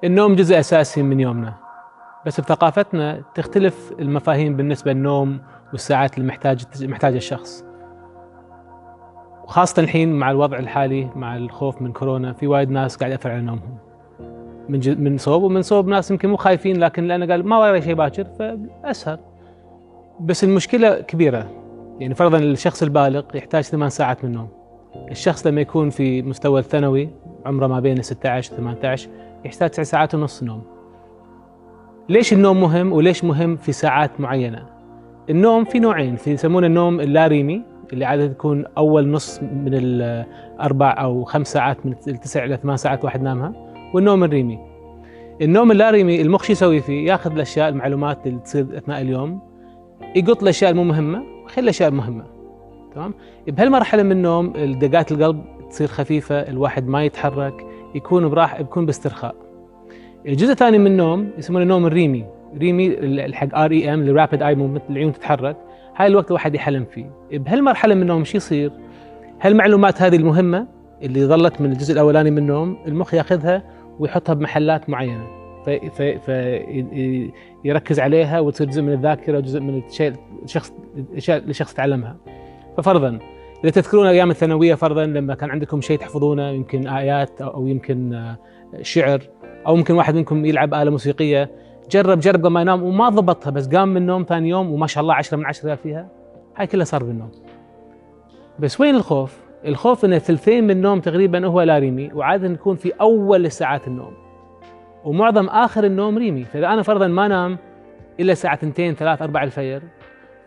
النوم جزء أساسي من يومنا، بس بثقافتنا تختلف المفاهيم بالنسبة للنوم والساعات اللي محتاجها الشخص. وخاصة الحين مع الوضع الحالي مع الخوف من كورونا، في وايد ناس قاعد يأثر على نومهم من صوب، ومن صوب ناس يمكن مو خايفين لكن لأنه قال ما وراي شيء باكر فأسهر. بس المشكلة كبيرة، يعني فرضا الشخص البالغ يحتاج 8 ساعات من النوم. الشخص لما يكون في مستوى الثانوي عمره ما بين 16 و 18 يحتاج 9 ساعات ونص نوم. ليش النوم مهم وليش مهم في ساعات معينة؟ النوم في نوعين، في يسمونه النوم اللاريمي اللي عادة تكون أول نص من الأربع أو 5 ساعات من 9 إلى 8 ساعات واحد نامها، والنوم الريمي. النوم اللاريمي المخ شو يسوي فيه؟ ياخذ الأشياء المعلومات اللي تصير أثناء اليوم، يقط الأشياء المو مهمة ويخلي الأشياء المهمة. تمام؟ بهالمرحلة من النوم دقات القلب تصير خفيفة، الواحد ما يتحرك، يكون براحة، يكون باسترخاء. الجزء الثاني من النوم يسمونه النوم الريمي، الحق REM الرابيد اي موفمنت، العيون تتحرك. هاي الوقت الواحد يحلم فيه. بهالمرحله من النوم شو يصير؟ هالمعلومات هذه المهمه اللي ظلت من الجزء الاولاني من النوم المخ ياخذها ويحطها بمحلات معينه، يركز عليها وتصير جزء من الذاكره وجزء من الشيء الشخص تعلمها. ففرضا اذا تذكرون ايام الثانويه، فرضا لما كان عندكم شيء تحفظونه، يمكن ايات او يمكن شعر، او ممكن واحد منكم يلعب آلة موسيقية، جرب قبل ما ينام وما ضبطها، بس قام من النوم ثاني يوم وما شاء الله 10 من 10 فيها. هاي كلها صار بالنوم. بس وين الخوف؟ الخوف ان ثلثين من النوم تقريبا هو لا ريمي، وعادة يكون في اول ساعات النوم، ومعظم اخر النوم ريمي. فاذا انا فرضا ما نام الا ساعة 2 3 4 الفجر،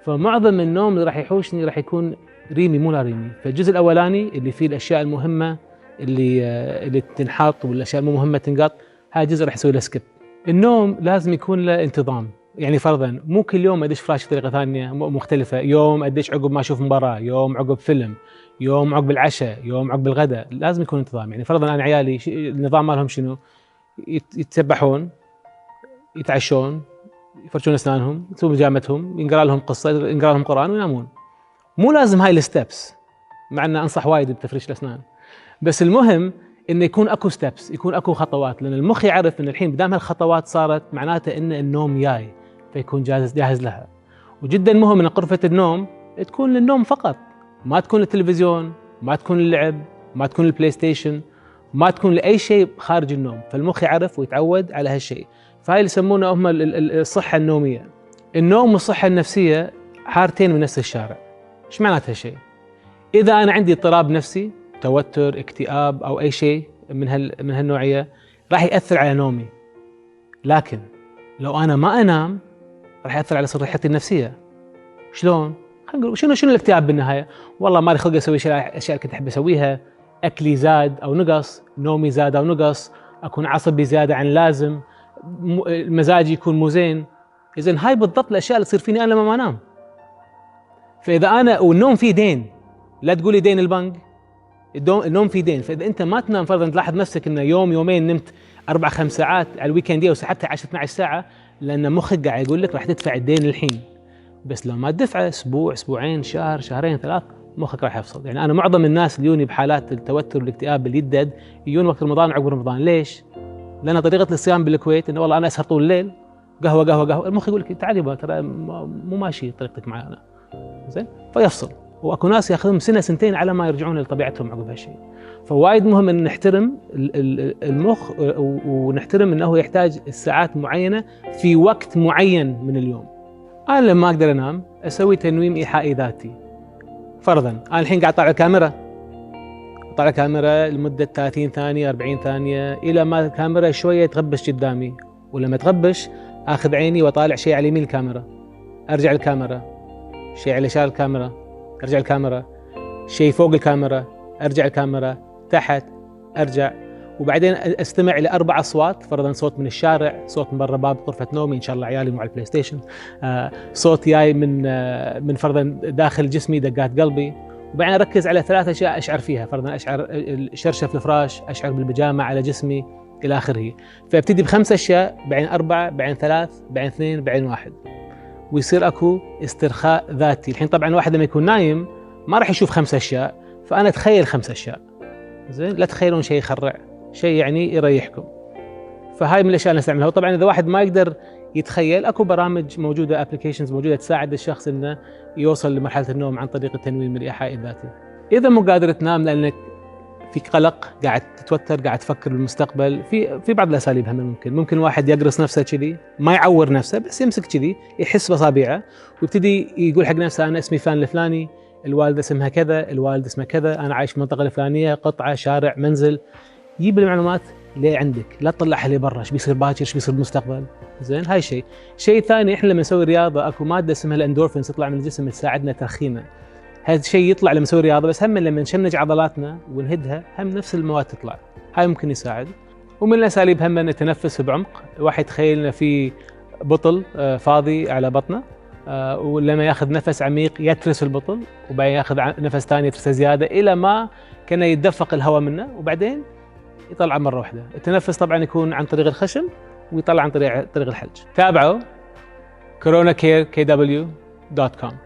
فمعظم النوم اللي راح يحوشني راح يكون ريمي مو لا ريمي. فالجزء الاولاني اللي فيه الاشياء المهمة اللي تنحط والاشياء المو مهمة تنقط، هذا الجزء راح يسوي له سكيب. النوم لازم يكون له انتظام، يعني فرضا مو كل يوم ادش فراش بطريقه ثانيه مختلفه، يوم ادش عقب ما اشوف مباراه، يوم عقب فيلم، يوم عقب العشاء، يوم عقب الغداء. لازم يكون انتظام. يعني فرضا انا عيالي النظام مالهم شنو؟ يتسبحون، يتعشون، يفرشون اسنانهم، يسوون بيجامتهم، ينقرا لهم قصه، ينقرا لهم قران وينامون. مو لازم هاي الستبس، مع ان انصح وايد بتفريش الاسنان، بس المهم انه يكون اكو ستبس، يكون اكو خطوات، لان المخ يعرف ان الحين بدام هالخطوات صارت معناته ان النوم جاي، فيكون جاهز لها. وجدا مهم ان غرفه النوم تكون للنوم فقط، ما تكون للتلفزيون، ما تكون للعب، ما تكون للبلاي ستيشن، ما تكون لاي شيء خارج النوم. فالمخ يعرف ويتعود على هالشيء. فهاي اللي يسمونه هم الصحه النوميه. النوم والصحه النفسيه حارتين من نفس الشارع. ايش معنات هالشيء؟ اذا انا عندي اضطراب نفسي، توتر، اكتئاب او اي شيء من هالنوعيه، راح ياثر على نومي. لكن لو انا ما انام راح ياثر على صحتي النفسيه. شلون؟ خلينا نقول شنو الاكتئاب بالنهايه؟ والله مالي خلق اسوي اشياء كنت احب اسويها، اكلي زاد او نقص، نومي زاد او نقص، اكون عصبي زياده عن لازم، مزاجي يكون مو زين. اذا هاي بالضبط الاشياء اللي تصير فيني انا لما ما انام. فاذا انا والنوم فيه دين، لا تقولي دين البنك، النوم في دين. فاذا انت ما تنام، فرضا تلاحظ نفسك انه يوم يومين نمت 4 5 ساعات على الويكند وسحبتها 10 12 ساعه، لان مخك قاعد يقول لك راح تدفع الدين الحين. بس لو ما تدفعه اسبوع، اسبوعين، شهر، شهرين، 3، مخك راح يفصل. يعني انا معظم الناس اللي يجوني بحالات التوتر والاكتئاب اللي يدد يجون وقت رمضان وعقب رمضان. ليش؟ لان طريقه الصيام بالكويت انه والله انا اسهر طول الليل، قهوه قهوه قهوه، المخ يقول لك تعالي بقى ترى مو ماشي طريقتك معنا، زين، فيفصل. واكو ناس ياخذهم سنه سنتين على ما يرجعون لطبيعتهم عقب هالشيء. فوايد مهم ان نحترم المخ ونحترم انه يحتاج ساعات معينه في وقت معين من اليوم. انا لما اقدر انام اسوي تنويم ايحائي ذاتي. فرضا انا الحين قاعد اطالع الكاميرا، اطالع الكاميرا لمده 30 ثانيه 40 ثانيه الى ما الكاميرا شويه تغبش قدامي، ولما تغبش اخذ عيني واطالع شيء على يمين الكاميرا، ارجع الكاميرا، شيء على يسار الكاميرا، ارجع الكاميرا، شيء فوق الكاميرا، ارجع الكاميرا، تحت، ارجع. وبعدين استمع الى 4 اصوات، فرضا صوت من الشارع، صوت من برا باب غرفه نومي، ان شاء الله عيالي مع البلاي ستيشن، صوت جاي من فرضا داخل جسمي، دقات قلبي. وبعدين اركز على 3 اشياء اشعر فيها، فرضا اشعر شرشف الفراش، اشعر بالبيجامه على جسمي الى اخره. فابتدي ب5 اشياء، بعدين 4، بعدين 3، بعدين 2، بعدين 1، ويصير اكو استرخاء ذاتي. الحين طبعا الواحد لما يكون نايم ما راح يشوف 5 اشياء، فانا اتخيل 5 اشياء، زين، لا تخيلون شيء يخرع، شيء يعني يريحكم. فهاي من الاشياء اللي نستعملها. وطبعا اذا واحد ما يقدر يتخيل، اكو برامج موجوده، ابلكيشنز موجوده تساعد الشخص انه يوصل لمرحله النوم عن طريق التنويم من الايحاء الذاتي. اذا مو قادر تنام لانك في قلق، قاعد تتوتر، قاعد تفكر بالمستقبل، في بعض الاساليب هم ممكن واحد يقرص نفسه كذي، ما يعور نفسه بس يمسك كذي، يحس باصابعه ويبتدي يقول حق نفسه انا اسمي فلان الفلاني، الوالده اسمها كذا، الوالد اسمه كذا، انا عايش في المنطقه الفلانيه، قطعه، شارع، منزل. جيب المعلومات ليه عندك، لا تطلعها لبرا، ايش بيصير باكر، ايش بيصير بالمستقبل. زين، هاي شيء. شيء ثاني، احنا لما نسوي رياضه اكو ماده اسمها الاندورفينز تطلع من الجسم تساعدنا ترخينا. هذا الشيء يطلع لما نسوي رياضه، بس هم لما نشنج عضلاتنا ونهدها هم نفس المواد تطلع. هاي ممكن يساعد. ومن الاساليب هم نتنفس بعمق. واحد تخيل انه في بطل فاضي على بطنه، ولما ياخذ نفس عميق يترس البطل، وبعدين ياخذ نفس ثاني يترسه زياده الى ما كان يتدفق الهواء منه، وبعدين يطلع مره واحده. التنفس طبعا يكون عن طريق الخشم ويطلع عن طريق الحلج. تابعوا كورونا كير KW.com.